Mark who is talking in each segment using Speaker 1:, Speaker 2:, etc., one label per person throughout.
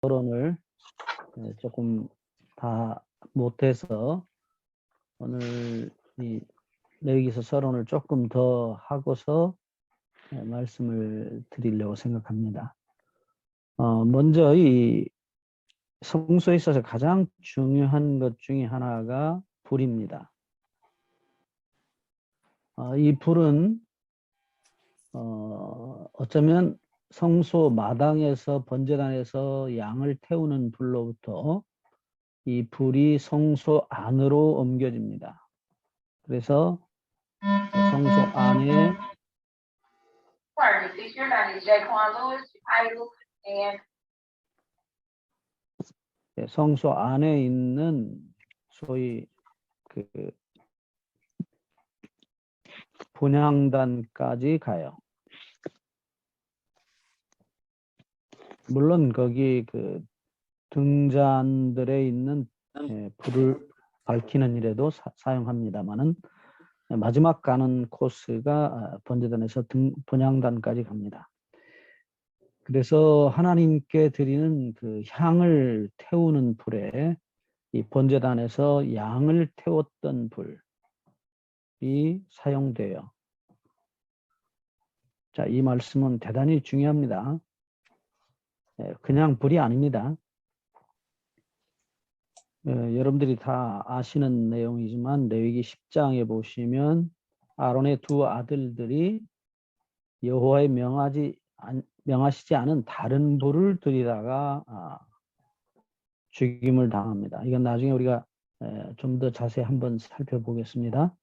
Speaker 1: 토론을 조금 다 못해서 오늘 이 레위기서 서론을 조금 더 하고서 말씀을 드리려고 생각합니다. 먼저 이 성소에 있어서 가장 중요한 것 중에 하나가 불입니다. 이 불은 어쩌면 성소 마당에서 번제단에서 양을 태우는 불로부터 이 불이 성소 안으로 옮겨집니다. 그래서 성소 안에 성소 안에 있는 소위 그 분향단까지 가요. 물론 거기 그 등잔들에 있는 불을 밝히는 일에도 사용합니다만은 마지막 가는 코스가 번제단에서 분향단까지 갑니다. 그래서 하나님께 드리는 그 향을 태우는 불에 이 번제단에서 양을 태웠던 불이 사용돼요. 자, 이 말씀은 대단히 중요합니다. 그냥 불이 아닙니다. 여러분들이 다 아시는 내용이지만 레위기 10장에 보시면 아론의 두 아들들이 여호와의 명하시지 않은 다른 불을 들이다가 죽임을 당합니다. 이건 나중에 우리가 좀 더 자세히 한번 살펴보겠습니다.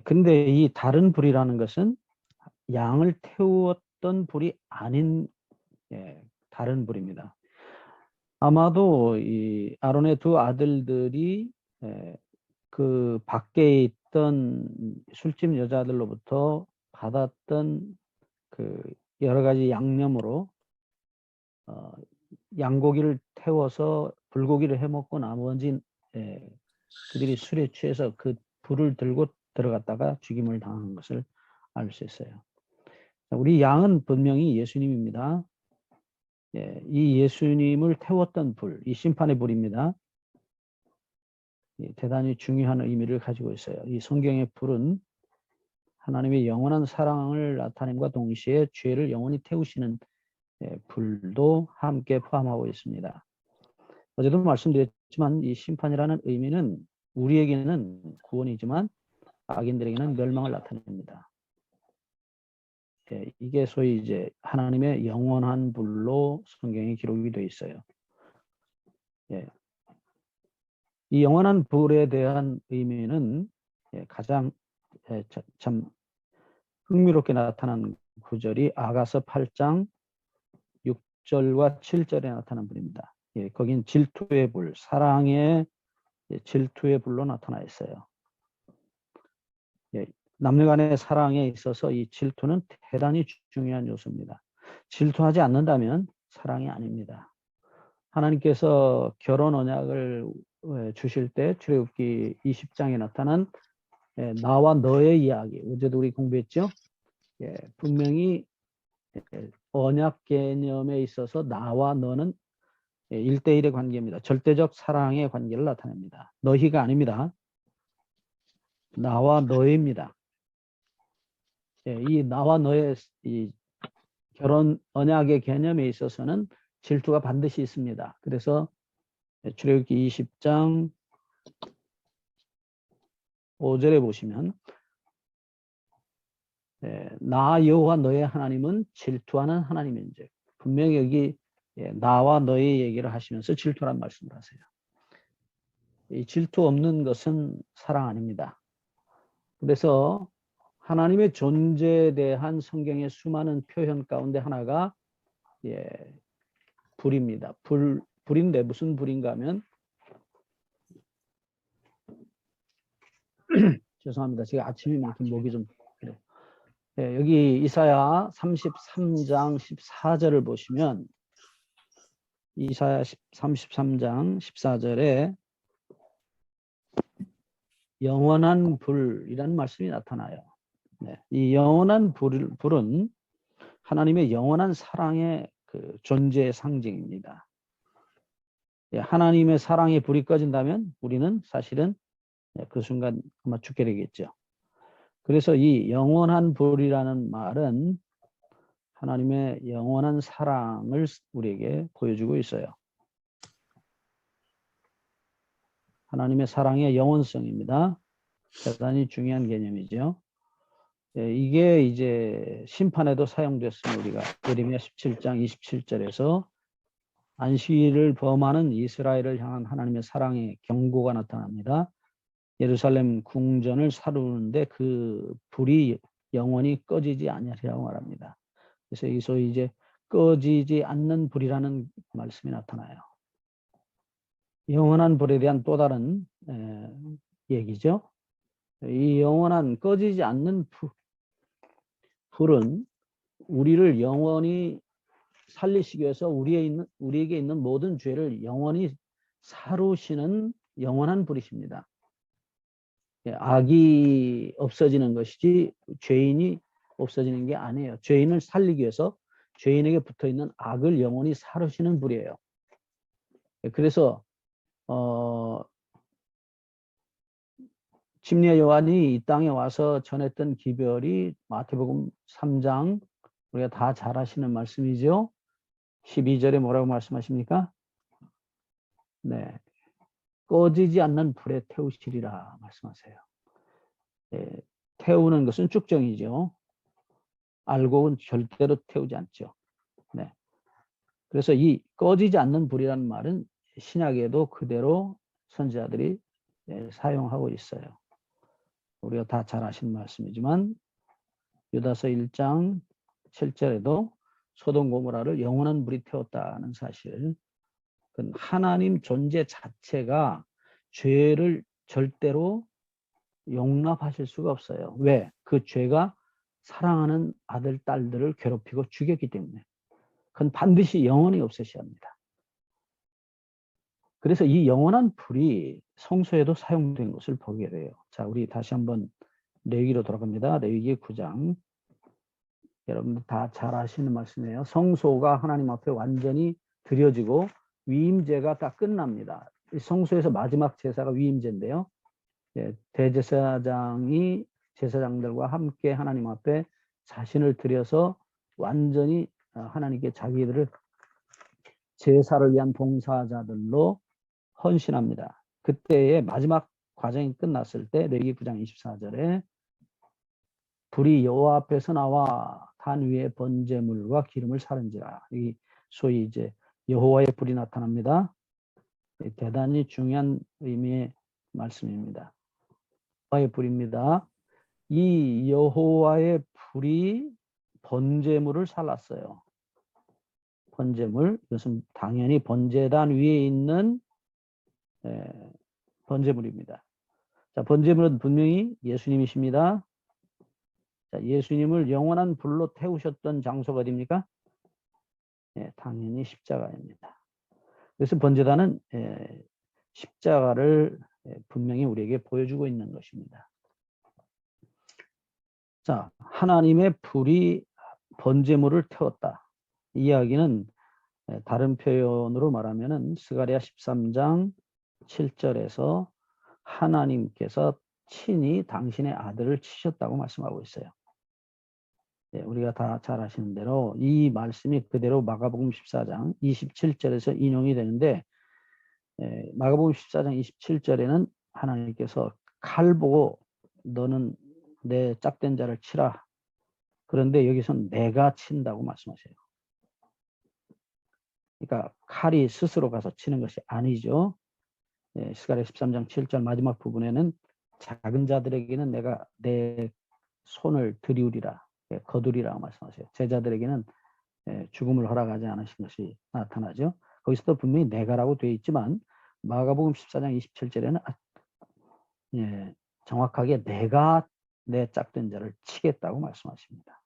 Speaker 1: 근데 이 다른 불이라는 것은 양을 태웠던 불이 아닌 다른 불입니다. 아마도 이 아론의 두 아들들이 그 밖에 있던 술집 여자들로부터 받았던 그 여러 가지 양념으로 양고기를 태워서 불고기를 해먹고 나머지 그들이 술에 취해서 그 불을 들고 들어갔다가 죽임을 당한 것을 알 수 있어요. 우리 양은 분명히 예수님입니다. 이 예수님을 태웠던 불, 이 심판의 불입니다. 대단히 중요한 의미를 가지고 있어요. 이 성경의 불은 하나님의 영원한 사랑을 나타냄과 동시에 죄를 영원히 태우시는 불도 함께 포함하고 있습니다. 어제도 말씀드렸지만 이 심판이라는 의미는 우리에게는 구원이지만 악인들에게는 멸망을 나타냅니다. 이게 소위 이제 하나님의 영원한 불로 성경에 기록이 되어 있어요. 이 영원한 불에 대한 의미는 가장 참 흥미롭게 나타난 구절이 아가서 8장 6절과 7절에 나타난 불입니다. 거긴 질투의 불, 사랑의 질투의 불로 나타나 있어요. 남녀 간의 사랑에 있어서 이 질투는 대단히 중요한 요소입니다. 질투하지 않는다면 사랑이 아닙니다. 하나님께서 결혼 언약을 주실 때 출애굽기 20장에 나타난 나와 너의 이야기, 어제도 우리 공부했죠? 분명히 언약 개념에 있어서 나와 너는 1대1의 관계입니다. 절대적 사랑의 관계를 나타냅니다. 너희가 아닙니다. 나와 너희입니다. 이 나와 너의 이 결혼 언약의 개념에 있어서는 질투가 반드시 있습니다. 그래서 출애굽기 20장 5절에 보시면 나 여호와 너의 하나님은 질투하는 하나님인즉, 분명히 여기 나와 너의 얘기를 하시면서 질투란 말씀을 하세요. 이 질투 없는 것은 사랑 아닙니다. 그래서 하나님의 존재에 대한 성경의 수많은 표현 가운데 하나가 불입니다. 불인데 무슨 불인가 하면 죄송합니다. 제가 아침에 이렇게 목이 좀 그래요. 여기 이사야 33장 14절을 보시면 이사야 33장 14절에 영원한 불이라는 말씀이 나타나요. 이 영원한 불은 하나님의 영원한 사랑의 그 존재의 상징입니다. 예, 하나님의 사랑의 불이 꺼진다면 우리는 사실은 그 순간 아마 죽게 되겠죠. 그래서 이 영원한 불이라는 말은 하나님의 영원한 사랑을 우리에게 보여주고 있어요. 하나님의 사랑의 영원성입니다. 대단히 중요한 개념이죠. 예, 이게 이제 심판에도 사용됐으면 우리가 예레미야 17장 27절에서 안식일을 범하는 이스라엘을 향한 하나님의 사랑의 경고가 나타납니다. 예루살렘 궁전을 사르는데 그 불이 영원히 꺼지지 아니하리라고 말합니다. 그래서 이 소위 이제 꺼지지 않는 불이라는 말씀이 나타나요. 영원한 불에 대한 또 다른 얘기죠. 이 영원한 꺼지지 않는 불은 우리를 영원히 살리시기 위해서 우리에게 있는 모든 죄를 영원히 사루시는 영원한 불이십니다. 악이 없어지는 것이지 죄인이 없어지는 게 아니에요. 죄인을 살리기 위해서 죄인에게 붙어있는 악을 영원히 사루시는 불이에요. 그래서 침례 요한이 이 땅에 와서 전했던 기별이 마태복음 3장 우리가 다 잘 아시는 말씀이죠. 12절에 뭐라고 말씀하십니까? 네, 꺼지지 않는 불에 태우시리라 말씀하세요. 네, 태우는 것은 쭉정이죠. 알곡은 절대로 태우지 않죠. 네. 그래서 이 꺼지지 않는 불이라는 말은 신약에도 그대로 선지자들이 사용하고 있어요. 우리가 다 잘 아시는 말씀이지만 유다서 1장 7절에도 소돔 고모라를 영원한 불이 태웠다는 사실, 하나님 존재 자체가 죄를 절대로 용납하실 수가 없어요. 왜? 그 죄가 사랑하는 아들, 딸들을 괴롭히고 죽였기 때문에. 그건 반드시 영원히 없으셔야 합니다. 그래서 이 영원한 불이 성소에도 사용된 것을 보게 돼요. 자, 우리 다시 한번 레위기로 돌아갑니다. 레위기 9장. 여러분들 다 잘 아시는 말씀이에요. 성소가 하나님 앞에 완전히 드려지고 위임제가 다 끝납니다. 성소에서 마지막 제사가 위임제인데요. 대제사장이 제사장들과 함께 하나님 앞에 자신을 드려서 완전히 하나님께 자기들을 제사를 위한 봉사자들로 헌신합니다. 그때의 마지막 과정이 끝났을 때 레위기 9장 24절에 불이 여호와 앞에서 나와 단 위에 번제물과 기름을 사른지라. 이 소위 이제 여호와의 불이 나타납니다. 대단히 중요한 의미의 말씀입니다. 여호와의 불입니다. 이 여호와의 불이 번제물을 살랐어요. 번제물, 이것은 당연히 번제단 위에 있는 번제물입니다. 자, 번제물은 분명히 예수님이십니다. 자, 예수님을 영원한 불로 태우셨던 장소가 어디입니까? 당연히 십자가입니다. 그래서 번제단은 십자가를 분명히 우리에게 보여주고 있는 것입니다. 자, 하나님의 불이 번제물을 태웠다. 이 이야기는 다른 표현으로 말하면은 스가랴 13장 7절에서 하나님께서 친히 당신의 아들을 치셨다고 말씀하고 있어요. 우리가 다 잘 아시는 대로 이 말씀이 그대로 마가복음 14장 27절에서 인용이 되는데, 마가복음 14장 27절에는 하나님께서 칼 보고 너는 내 짝된 자를 치라. 그런데 여기서는 내가 친다고 말씀하세요. 그러니까 칼이 스스로 가서 치는 것이 아니죠. 스가랴 13장 7절 마지막 부분에는 작은 자들에게는 내가 내 손을 들이우리라, 거두리라 말씀하세요. 제자들에게는 죽음을 허락하지 않으신 것이 나타나죠. 거기서도 분명히 내가라고 되어 있지만 마가복음 14장 27절에는 정확하게 내가 내 짝된 자를 치겠다고 말씀하십니다.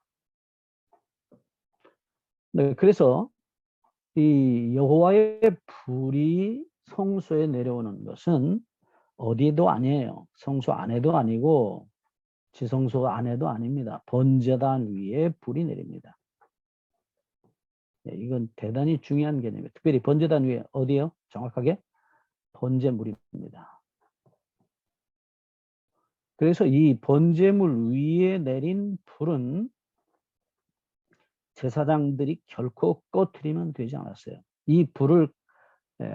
Speaker 1: 네, 그래서 이 여호와의 불이 성소에 내려오는 것은 어디에도 아니에요. 성소 안에도 아니고 지성소 안에도 아닙니다. 번제단 위에 불이 내립니다. 이건 대단히 중요한 개념이에요. 특별히 번제단 위에 어디요? 정확하게 번제물입니다. 그래서 이 번제물 위에 내린 불은 제사장들이 결코 꺼트리면 되지 않았어요. 이 불을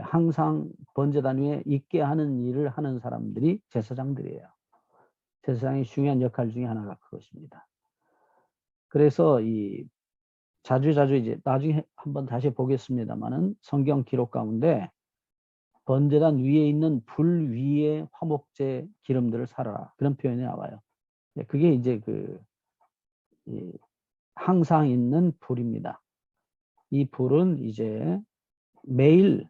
Speaker 1: 항상 번제단 위에 있게 하는 일을 하는 사람들이 제사장들이에요. 제사장의 중요한 역할 중에 하나가 그것입니다. 그래서 이 자주 이제 나중에 한번 다시 보겠습니다만은 성경 기록 가운데 번제단 위에 있는 불 위에 화목제 기름들을 사라라 그런 표현이 나와요. 그게 이제 항상 있는 불입니다. 이 불은 이제 매일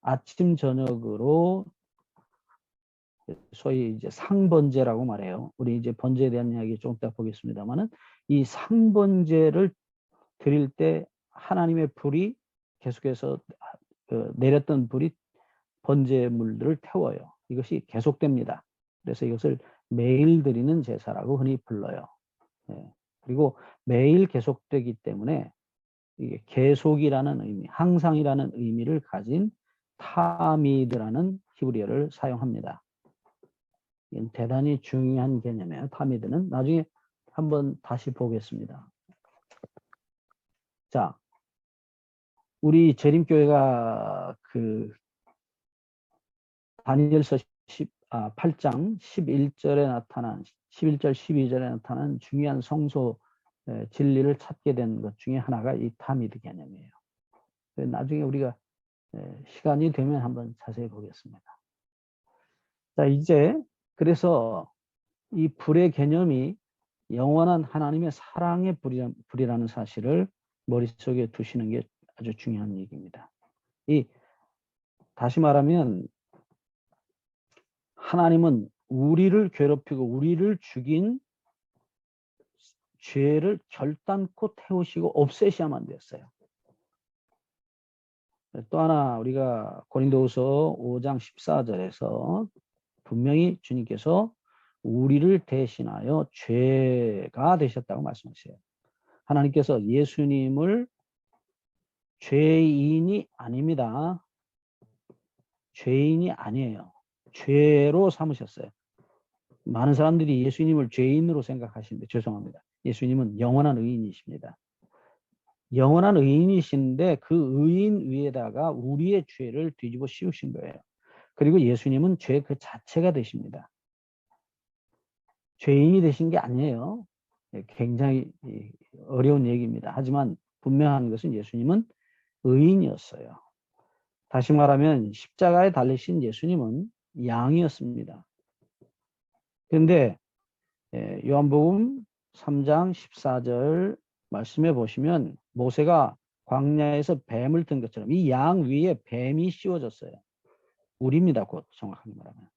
Speaker 1: 아침 저녁으로 소위 이제 상번제라고 말해요. 우리 이제 번제에 대한 이야기 좀 이따 보겠습니다만은 이 상번제를 드릴 때 하나님의 불이 계속해서 내렸던 불이 번제물들을 태워요. 이것이 계속됩니다. 그래서 이것을 매일 드리는 제사라고 흔히 불러요. 그리고 매일 계속되기 때문에 이게 계속이라는 의미, 항상이라는 의미를 가진 타미드라는 히브리어를 사용합니다. 이건 대단히 중요한 개념이에요. 타미드는 나중에 한번 다시 보겠습니다. 자, 우리 재림교회가 다니엘서 8장 11절에 나타난 11절 12절에 나타난 중요한 성소 진리를 찾게 된 것 중에 하나가 이 타미드 개념이에요. 나중에 우리가 시간이 되면 한번 자세히 보겠습니다. 자, 이제 그래서 이 불의 개념이 영원한 하나님의 사랑의 불이라는 사실을 머릿속에 두시는 게 아주 중요한 얘기입니다. 다시 말하면 하나님은 우리를 괴롭히고 우리를 죽인 죄를 결단코 태우시고 없애셔야만 됐어요. 또 하나 우리가 고린도후서 5장 14절에서 분명히 주님께서 우리를 대신하여 죄가 되셨다고 말씀하세요. 하나님께서 예수님을 죄인이 아닙니다. 죄인이 아니에요. 죄로 삼으셨어요. 많은 사람들이 예수님을 죄인으로 생각하시는데 죄송합니다. 예수님은 영원한 의인이십니다. 영원한 의인이신데 그 의인 위에다가 우리의 죄를 뒤집어 씌우신 거예요. 그리고 예수님은 죄 그 자체가 되십니다. 죄인이 되신 게 아니에요. 굉장히 어려운 얘기입니다. 하지만 분명한 것은 예수님은 의인이었어요. 다시 말하면 십자가에 달리신 예수님은 양이었습니다. 그런데 요한복음 3장 14절 말씀해 보시면 모세가 광야에서 뱀을 든 것처럼 이 양 위에 뱀이 씌워졌어요. 우리입니다. 곧 정확하게 말하면.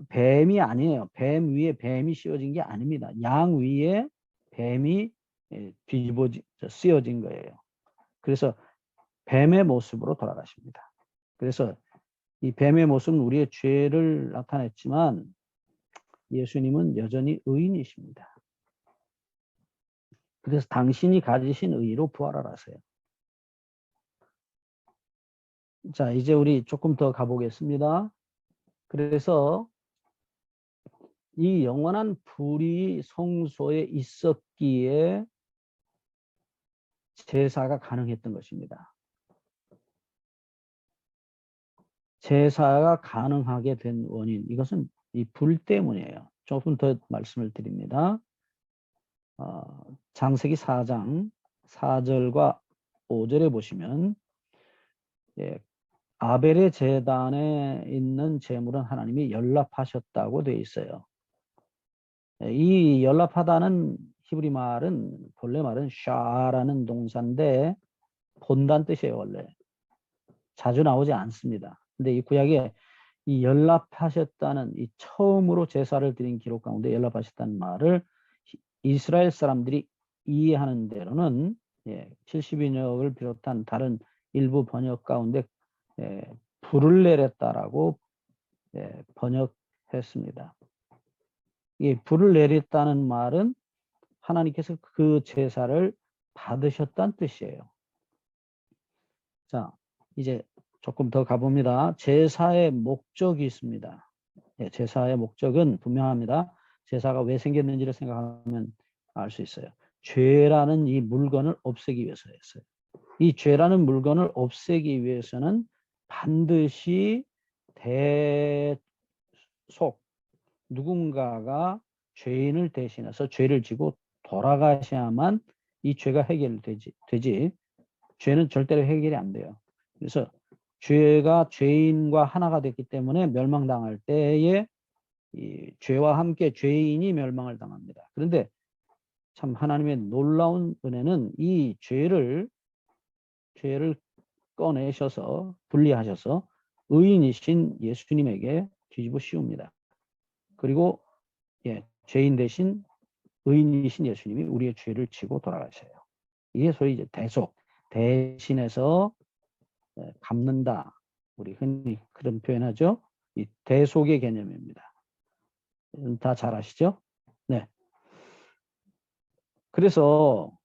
Speaker 1: 뱀이 아니에요. 뱀 위에 뱀이 씌워진 게 아닙니다. 양 위에 뱀이 쓰여진 거예요. 그래서 뱀의 모습으로 돌아가십니다. 그래서 이 뱀의 모습은 우리의 죄를 나타냈지만 예수님은 여전히 의인이십니다. 그래서 당신이 가지신 의로 부활을 하세요. 자, 이제 우리 조금 더 가보겠습니다. 그래서 이 영원한 불이 성소에 있었기에 제사가 가능했던 것입니다. 제사가 가능하게 된 원인, 이것은 이 불 때문이에요. 조금 더 말씀을 드립니다. 창세기 4장 4절과 5절에 보시면 아벨의 제단에 있는 제물은 하나님이 연락하셨다고 되어 있어요. 이 연락하다는 히브리 말은 본래 말은 샤라는 동사인데 본다는 뜻이에요. 원래 자주 나오지 않습니다. 근데 이 구약에 이 연락하셨다는 이 처음으로 제사를 드린 기록 가운데 연락하셨다는 말을 이스라엘 사람들이 이해하는 대로는 70인역을 비롯한 다른 일부 번역 가운데 불을 내렸다라고 번역했습니다. 이 불을 내렸다는 말은 하나님께서 그 제사를 받으셨다는 뜻이에요. 자, 이제 조금 더 가봅니다. 제사의 목적이 있습니다. 예, 제사의 목적은 분명합니다. 제사가 왜 생겼는지를 생각하면 알 수 있어요. 죄라는 이 물건을 없애기 위해서였어요. 이 죄라는 물건을 없애기 위해서는 반드시 대속 누군가가 죄인을 대신해서 죄를 지고 돌아가셔야만 이 죄가 해결되지. 죄는 절대로 해결이 안 돼요. 그래서 죄가 죄인과 하나가 됐기 때문에 멸망당할 때에 이 죄와 함께 죄인이 멸망을 당합니다. 그런데 참 하나님의 놀라운 은혜는 이 죄를 꺼내셔서 분리하셔서 의인이신 예수님에게 뒤집어 씌웁니다. 그리고 죄인 대신 의인이신 예수님이 우리의 죄를 지고 돌아가셔요. 이게 소위 이제 대신해서 갚는다. 우리 흔히 그런 표현하죠. 이 대속의 개념입니다. 다 잘 아시죠? 네. 그래서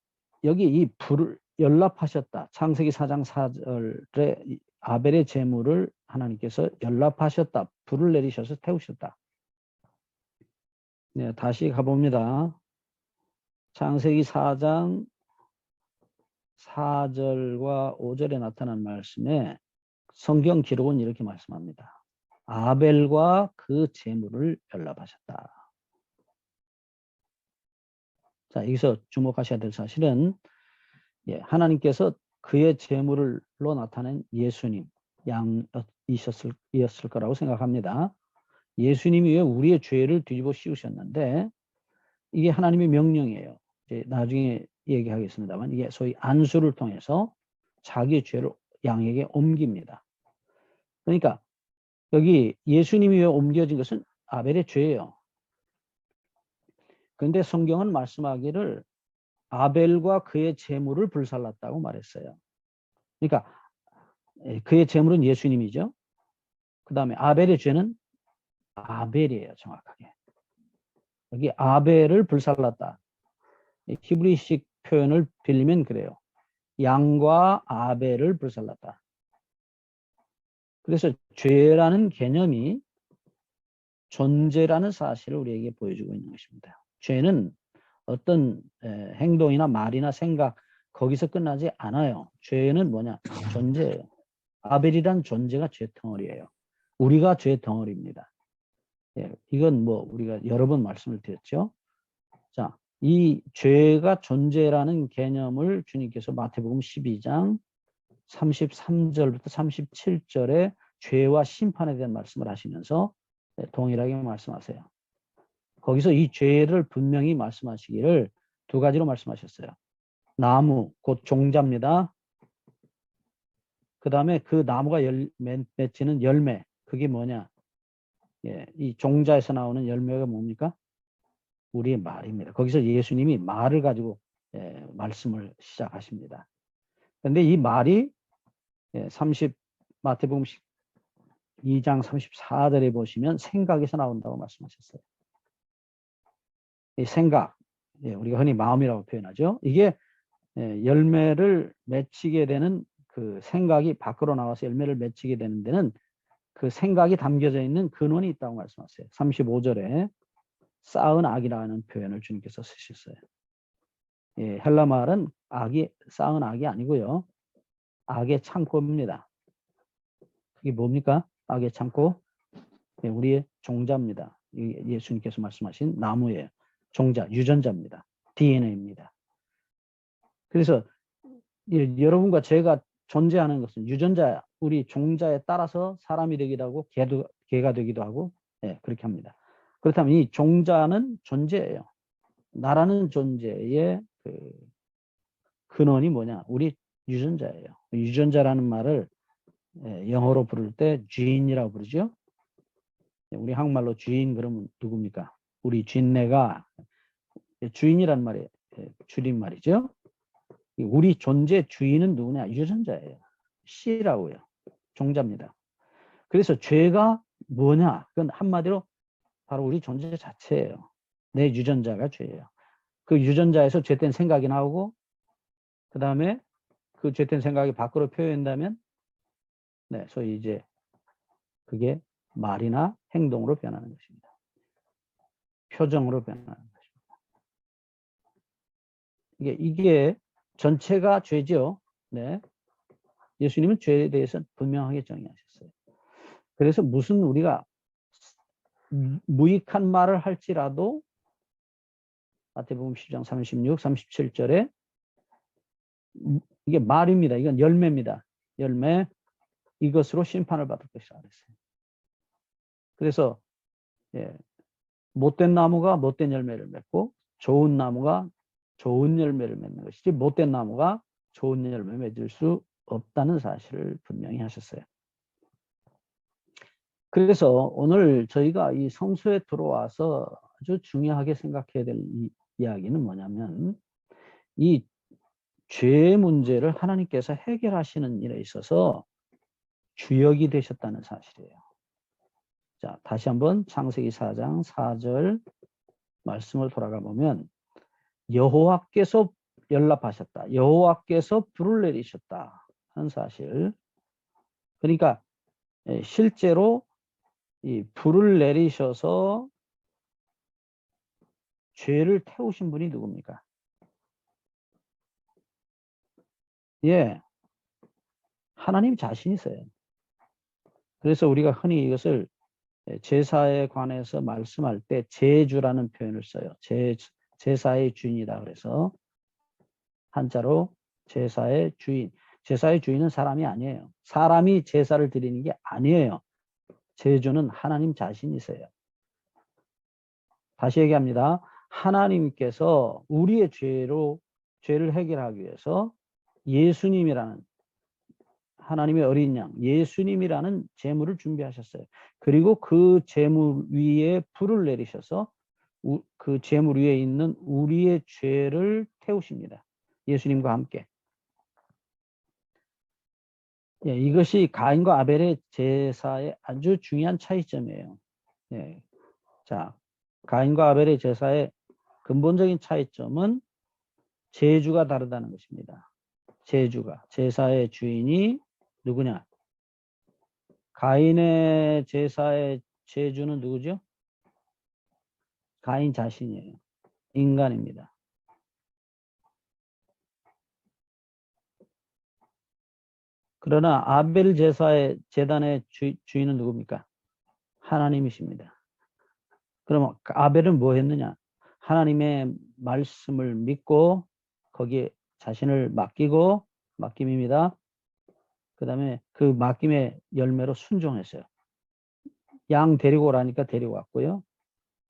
Speaker 1: 여기 이 불을 연납하셨다. 창세기 4장 4절에 아벨의 제물을 하나님께서 연납하셨다. 불을 내리셔서 태우셨다. 네, 다시 가봅니다. 창세기 4장 4절과 5절에 나타난 말씀에 성경 기록은 이렇게 말씀합니다. 아벨과 그 제물을 연납하셨다. 자, 여기서 주목하셔야 될 사실은 하나님께서 그의 제물로 나타낸 예수님 양이었을 거라고 생각합니다. 예수님이 왜 우리의 죄를 뒤집어 씌우셨는데 이게 하나님의 명령이에요. 이제 나중에 얘기하겠습니다만 이게 소위 안수를 통해서 자기의 죄를 양에게 옮깁니다. 그러니까 여기 예수님이 왜 옮겨진 것은 아벨의 죄예요. 그런데 성경은 말씀하기를 아벨과 그의 제물을 불살랐다고 말했어요. 그러니까 그의 제물은 예수님이죠. 그 다음에 아벨의 죄는 아벨이에요. 정확하게. 여기 아벨을 불살랐다. 히브리식 표현을 빌리면 그래요. 양과 아벨을 불살랐다. 그래서 죄라는 개념이 존재라는 사실을 우리에게 보여주고 있는 것입니다. 죄는 어떤 행동이나 말이나 생각 거기서 끝나지 않아요. 죄는 뭐냐? 존재예요. 아벨이란 존재가 죄 덩어리예요. 우리가 죄 덩어리입니다. 이건 뭐 우리가 여러 번 말씀을 드렸죠. 자, 이 죄가 존재라는 개념을 주님께서 마태복음 12장 33절부터 37절에 죄와 심판에 대한 말씀을 하시면서 동일하게 말씀하세요. 거기서 이 죄를 분명히 말씀하시기를 두 가지로 말씀하셨어요. 나무, 곧 종자입니다. 그 다음에 그 나무가 맺히는 열매, 그게 뭐냐? 이 종자에서 나오는 열매가 뭡니까? 우리의 말입니다. 거기서 예수님이 말을 가지고 말씀을 시작하십니다. 그런데 이 말이 마태복음 2장 34절에 보시면 생각에서 나온다고 말씀하셨어요. 이 생각, 우리가 흔히 마음이라고 표현하죠. 이게 열매를 맺히게 되는 그 생각이 밖으로 나와서 열매를 맺히게 되는 데는 그 생각이 담겨져 있는 근원이 있다고 말씀하세요. 35절에 쌓은 악이라는 표현을 주님께서 쓰셨어요. 헬라 말은 쌓은 악이 아니고요. 악의 창고입니다. 그게 뭡니까? 악의 창고? 우리의 종자입니다. 예수님께서 말씀하신 나무예요. 종자, 유전자입니다. DNA입니다. 그래서 여러분과 제가 존재하는 것은 유전자, 우리 종자에 따라서 사람이 되기도 하고 개가 되기도 하고 그렇게 합니다. 그렇다면 이 종자는 존재예요. 나라는 존재의 그 근원이 뭐냐? 우리 유전자예요. 유전자라는 말을 영어로 부를 때 gene이라고 부르죠. 우리 한국말로 주인 그러면 누굽니까? 우리 쥐내가 주인이란 말이 줄임말이죠. 우리 존재 주인은 누구냐? 유전자예요. C라고요. 종자입니다. 그래서 죄가 뭐냐? 그건 한마디로 바로 우리 존재 자체예요. 내 유전자가 죄예요. 그 유전자에서 죄된 생각이 나오고, 그 다음에 그 죄된 생각이 밖으로 표현된다면, 네, 소위 이제 그게 말이나 행동으로 변하는 것입니다. 표정으로 변하는 것입니다. 이게 전체가 죄죠. 네. 예수님은 죄에 대해서 분명하게 정의하셨어요. 그래서 무슨 우리가 무익한 말을 할지라도 마태복음 10장 36, 37절에 이게 말입니다. 이건 열매입니다. 열매, 이것으로 심판을 받을 것이라 그랬어요. 그래서 예, 못된 나무가 못된 열매를 맺고 좋은 나무가 좋은 열매를 맺는 것이지 못된 나무가 좋은 열매 맺을 수 없다는 사실을 분명히 하셨어요. 그래서 오늘 저희가 이 성소에 들어와서 아주 중요하게 생각해야 될 이야기는 뭐냐면 이 죄의 문제를 하나님께서 해결하시는 일에 있어서 주역이 되셨다는 사실이에요. 자, 다시 한번 창세기 4장 4절 말씀을 돌아가 보면 여호와께서 연락하셨다. 여호와께서 불을 내리셨다 하는 사실. 그러니까 실제로 이 불을 내리셔서 죄를 태우신 분이 누굽니까? 예, 하나님 자신이세요. 그래서 우리가 흔히 이것을 제사에 관해서 말씀할 때 제주라는 표현을 써요. 제사의 주인이다 그래서 한자로 제사의 주인. 제사의 주인은 사람이 아니에요. 사람이 제사를 드리는 게 아니에요. 제주는 하나님 자신이세요. 다시 얘기합니다. 하나님께서 우리의 죄를 해결하기 위해서 예수님이라는 하나님의 어린 양, 예수님이라는 제물을 준비하셨어요. 그리고 그 제물 위에 불을 내리셔서 그 제물 위에 있는 우리의 죄를 태우십니다. 예수님과 함께. 예, 이것이 가인과 아벨의 제사의 아주 중요한 차이점이에요. 예. 자, 가인과 아벨의 제사의 근본적인 차이점은 제주가 다르다는 것입니다. 제주가. 제사의 주인이 누구냐? 가인의 제사의 제주는 누구죠? 가인 자신이에요. 인간입니다. 그러나 아벨 제사의 제단의 주인은 누굽니까? 하나님이십니다. 그러면 아벨은 뭐 했느냐? 하나님의 말씀을 믿고 거기에 자신을 맡김입니다. 그 다음에 그 맡김의 열매로 순종했어요. 양 데리고 오라니까 데리고 왔고요.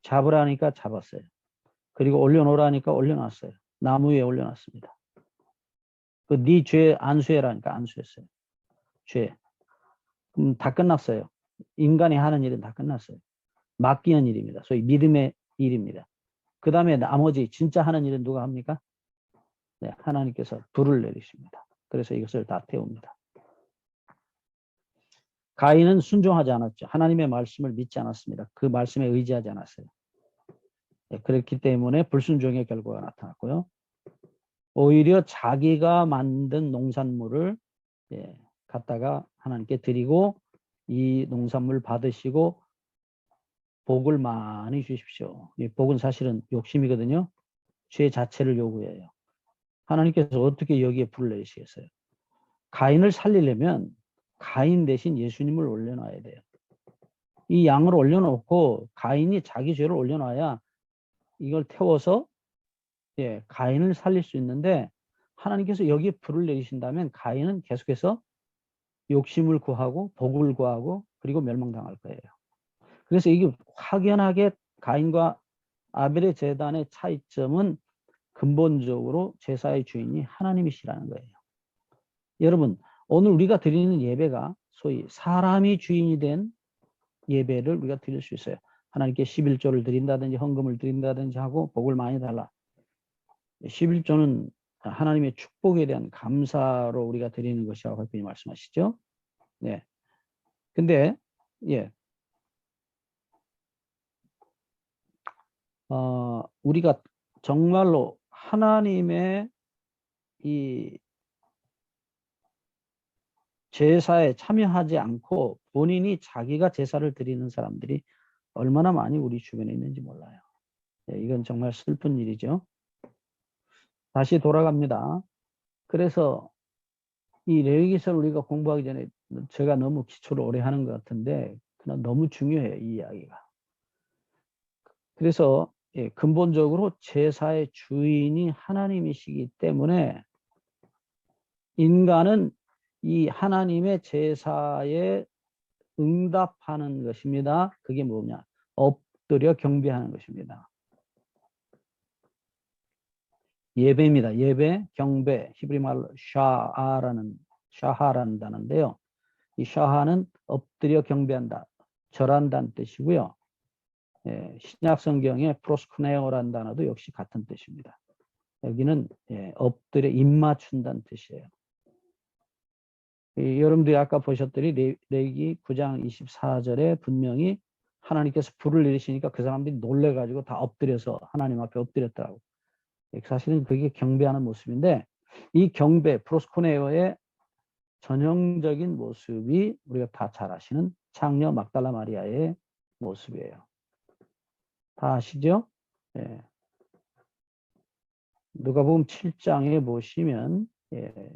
Speaker 1: 잡으라니까 잡았어요. 그리고 올려놓으라니까 올려놨어요. 나무 위에 올려놨습니다. 그 네 죄 안수해라니까 안수했어요. 죄. 그럼 다 끝났어요. 인간이 하는 일은 다 끝났어요. 맡기는 일입니다. 소위 믿음의 일입니다. 그 다음에 나머지 진짜 하는 일은 누가 합니까? 네, 하나님께서 불을 내리십니다. 그래서 이것을 다 태웁니다. 가인은 순종하지 않았죠. 하나님의 말씀을 믿지 않았습니다. 그 말씀에 의지하지 않았어요. 네, 그렇기 때문에 불순종의 결과가 나타났고요. 오히려 자기가 만든 농산물을 갖다가 하나님께 드리고 이 농산물 받으시고 복을 많이 주십시오. 이 복은 사실은 욕심이거든요. 죄 자체를 요구해요. 하나님께서 어떻게 여기에 불을 내리시겠어요? 가인을 살리려면 가인 대신 예수님을 올려놔야 돼요. 이 양을 올려놓고 가인이 자기 죄를 올려놔야 이걸 태워서 가인을 살릴 수 있는데 하나님께서 여기에 불을 내리신다면 가인은 계속해서 욕심을 구하고 복을 구하고 그리고 멸망당할 거예요. 그래서 이게 확연하게 가인과 아벨의 제단의 차이점은 근본적으로 제사의 주인이 하나님이시라는 거예요. 여러분, 오늘 우리가 드리는 예배가 소위 사람이 주인이 된 예배를 우리가 드릴 수 있어요. 하나님께 11조를 드린다든지 헌금을 드린다든지 하고 복을 많이 달라. 11조는 하나님의 축복에 대한 감사로 우리가 드리는 것이라고 하나님이 말씀하시죠. 네. 근데 우리가 정말로 하나님의 이 제사에 참여하지 않고 본인이 자기가 제사를 드리는 사람들이 얼마나 많이 우리 주변에 있는지 몰라요. 이건 정말 슬픈 일이죠. 다시 돌아갑니다. 그래서 이 레위기서를 우리가 공부하기 전에 제가 너무 기초를 오래 하는 것 같은데 그냥 너무 중요해요, 이 이야기가. 그래서 근본적으로 제사의 주인이 하나님이시기 때문에 인간은 이 하나님의 제사에 응답하는 것입니다. 그게 뭐냐? 엎드려 경배하는 것입니다. 예배입니다. 예배, 경배, 히브리 말로 샤하라는 단어인데요. 이 샤하는 엎드려 경배한다, 절한다는 뜻이고요. 신약 성경의 프로스쿠네오라는 단어도 역시 같은 뜻입니다. 여기는 엎드려 입 맞춘다는 뜻이에요. 여러분들이 아까 보셨더니 레위기 9장 24절에 분명히 하나님께서 불을 내리시니까 그 사람들이 놀래가지고 다 엎드려서 하나님 앞에 엎드렸더라고. 사실은 그게 경배하는 모습인데 이 경배, 프로스코네오의 전형적인 모습이 우리가 다 잘 아시는 창녀 막달라 마리아의 모습이에요. 다 아시죠? 예. 누가복음 7장에 보시면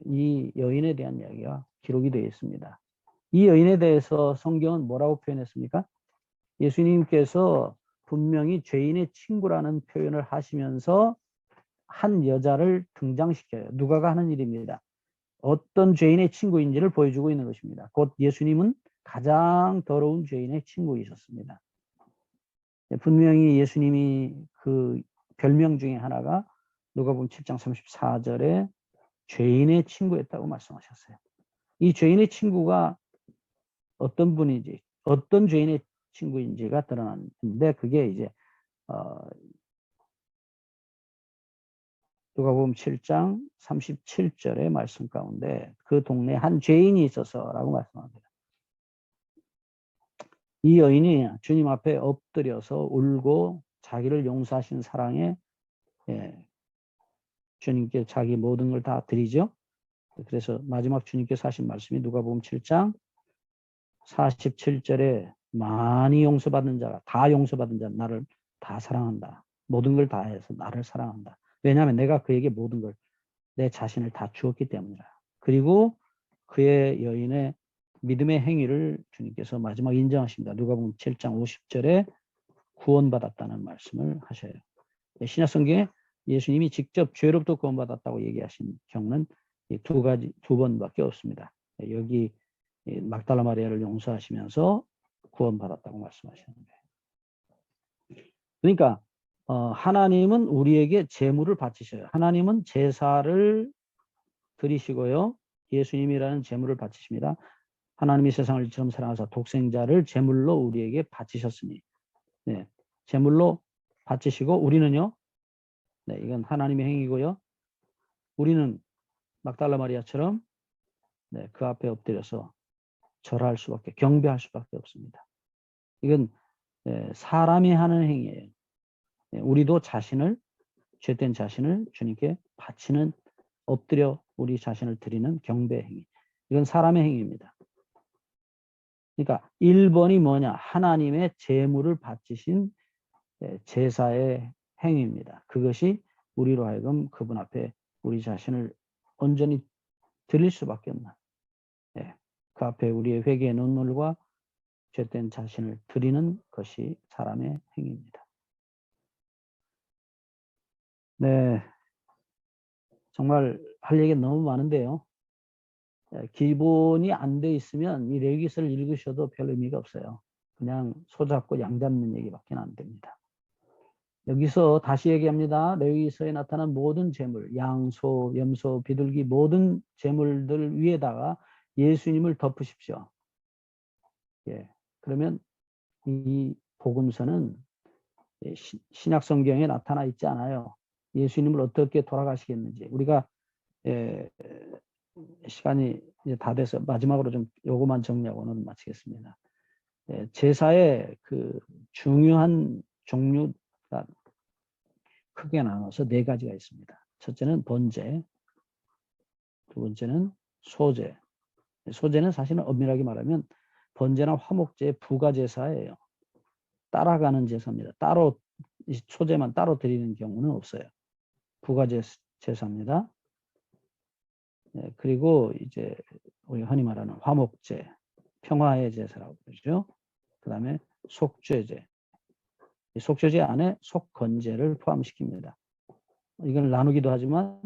Speaker 1: 이 여인에 대한 이야기가 기록이 되어 있습니다. 이 여인에 대해서 성경은 뭐라고 표현했습니까? 예수님께서 분명히 죄인의 친구라는 표현을 하시면서 한 여자를 등장시켜요. 누가가 하는 일입니다. 어떤 죄인의 친구인지를 보여주고 있는 것입니다. 곧 예수님은 가장 더러운 죄인의 친구이셨습니다. 분명히 예수님이 그 별명 중에 하나가 누가복음 7장 34절에 죄인의 친구였다고 말씀하셨어요. 이 죄인의 친구가 어떤 분인지, 어떤 죄인의 친구인지가 드러났는데 그게 이제 누가복음 7장 37절의 말씀 가운데 그 동네에 한 죄인이 있어서라고 말씀합니다. 이 여인이 주님 앞에 엎드려서 울고 자기를 용서하신 사랑에 주님께 자기 모든 걸 다 드리죠. 그래서 마지막 주님께서 하신 말씀이 누가복음 7장 47절에 많이 용서받은 자가, 다 용서받은 자는 나를 다 사랑한다. 모든 걸 다 해서 나를 사랑한다. 왜냐하면 내가 그에게 모든 걸, 내 자신을 다 주었기 때문이라. 그리고 그의 여인의 믿음의 행위를 주님께서 마지막 인정하십니다. 누가복음 7장 50절에 구원받았다는 말씀을 하셔요. 신약 성경에 예수님이 직접 죄로부터 구원받았다고 얘기하신 경우는 두 번밖에 없습니다. 여기 막달라 마리아를 용서하시면서 구원받았다고 말씀하시는 거예요. 그러니까 하나님은 우리에게 제물을 바치셔요. 하나님은 제사를 드리시고요. 예수님이라는 제물을 바치십니다. 하나님이 세상을 처음 사랑하사 독생자를 제물로 우리에게 바치셨으니 제물로 바치시고 우리는요. 이건 하나님의 행위고요. 우리는 막달라 마리아처럼 그 앞에 엎드려서 절할 수밖에, 경배할 수밖에 없습니다. 이건 사람이 하는 행위예요. 우리도 죄된 자신을 주님께 바치는, 엎드려 우리 자신을 드리는 경배 행위. 이건 사람의 행위입니다. 그러니까 1번이 뭐냐? 하나님의 제물을 바치신 제사의 행위입니다. 그것이 우리로 하여금 그분 앞에 우리 자신을 온전히 드릴 수밖에 없는, 그 앞에 우리의 회개의 눈물과 죄된 자신을 드리는 것이 사람의 행위입니다. 네, 정말 할 얘기가 너무 많은데요. 기본이 안 돼 있으면 이 레위기서를 읽으셔도 별 의미가 없어요. 그냥 소잡고 양 잡는 얘기밖에 안 됩니다. 여기서 다시 얘기합니다. 레위기서에 나타난 모든 제물, 양, 소, 염소, 비둘기 모든 제물들 위에다가 예수님을 덮으십시오. 그러면 이 복음서는 신약 성경에 나타나 있지 않아요. 예수님을 어떻게 돌아가시겠는지. 우리가 시간이 이제 다 돼서 마지막으로 좀 요거만 정리하고 오늘 마치겠습니다. 제사의 그 중요한 종류가 크게 나눠서 네 가지가 있습니다. 첫째는 번제, 두 번째는 소제. 소제는 사실은 엄밀하게 말하면 번제나 화목제의 부가제사예요. 따라가는 제사입니다. 따로 소제만 따로 드리는 경우는 없어요. 부가제사입니다. 네, 그리고 이제 우리 흔히 말하는 화목제, 평화의 제사라고 그러죠. 그 다음에 속죄제. 이 속죄제 안에 속건제를 포함시킵니다. 이걸 나누기도 하지만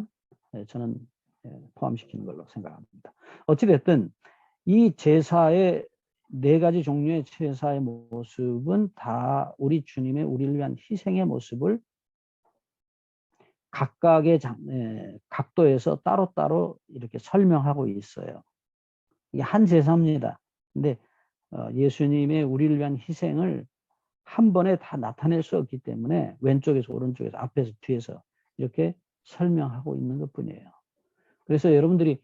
Speaker 1: 저는 포함시키는 걸로 생각합니다. 어찌됐든 이 제사의 네 가지 종류의 제사의 모습은 다 우리 주님의 우리를 위한 희생의 모습을 각각의 각도에서 따로따로 이렇게 설명하고 있어요. 이게 한 제사입니다. 근데 예수님의 우리를 위한 희생을 한 번에 다 나타낼 수 없기 때문에 왼쪽에서 오른쪽에서 앞에서 뒤에서 이렇게 설명하고 있는 것뿐이에요. 그래서 여러분들이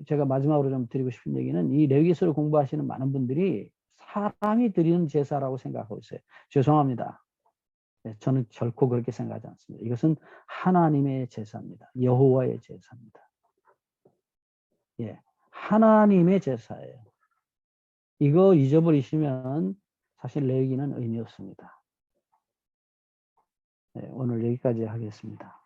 Speaker 1: 제가 마지막으로 좀 드리고 싶은 얘기는 이 레위기서를 공부하시는 많은 분들이 사람이 드리는 제사라고 생각하고 있어요. 죄송합니다. 저는 결코 그렇게 생각하지 않습니다. 이것은 하나님의 제사입니다. 여호와의 제사입니다. 예, 하나님의 제사예요. 이거 잊어버리시면 사실 레위기는 의미 없습니다. 네, 오늘 여기까지 하겠습니다.